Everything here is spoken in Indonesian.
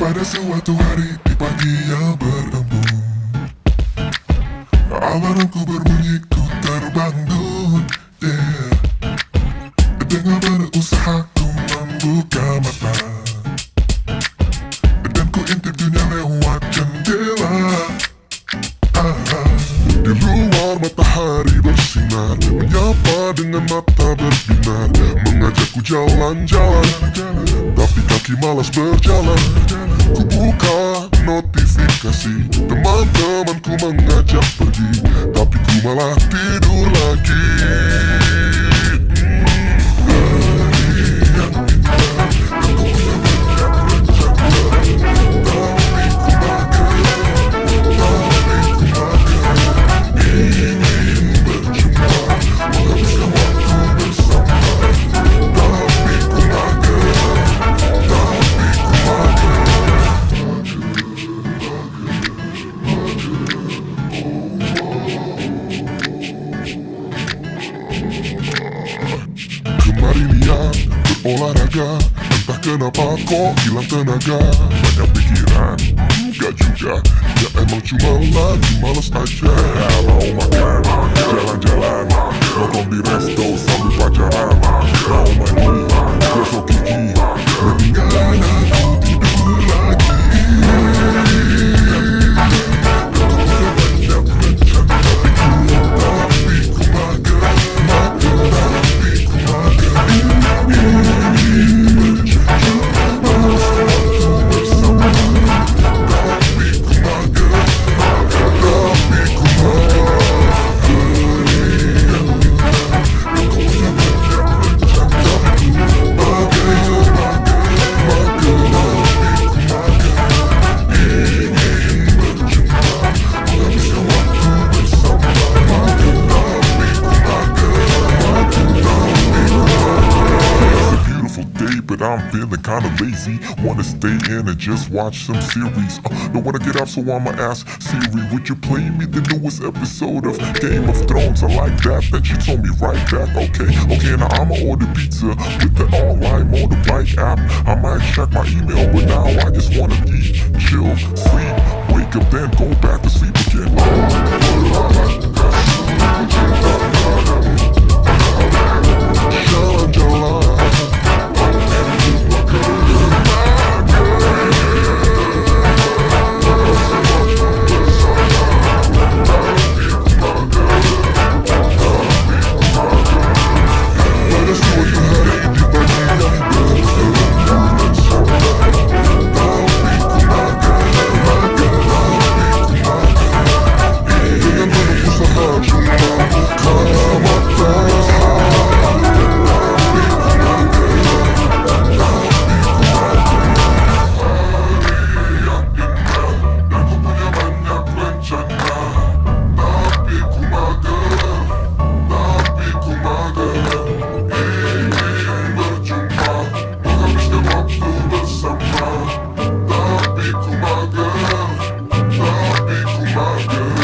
Pada suatu hari di pagi yang berembun, alarmku berbunyi, ku terbangun, yeah. Dengan berusaha ku membuka mata, dan ku intip dunia lewat jendela. Di luar matahari bersinar, menyapa dengan mata berbinar, mengajakku jalan-jalan, tapi kaki malas berjalan. Ku buka notifikasi, teman-temanku mengajak pergi, tapi ku malah tidur lagi. Kemari lihat, berolahraga, entah kenapa kok hilang tenaga. Banyak pikiran, enggak juga, ya emang cuma lagi males aja. Mau makan, jalan-jalan, nongkrong di resto sambil pacaran. Mau mandi, gosok gigi, mendingan aku tidur lagi. But I'm feeling kinda lazy, wanna stay in and just watch some series. Don't wanna get up, so I'ma ask Siri, would you play me the newest episode of Game of Thrones? I like that, then she told me right back. Okay, now I'ma order pizza with the online motorbike app. I might check my email, but now I just wanna eat, chill, sleep, wake up, then go back to sleep again. Jalan-jalan. Bersama, tapi ku mager, tapi ku mager.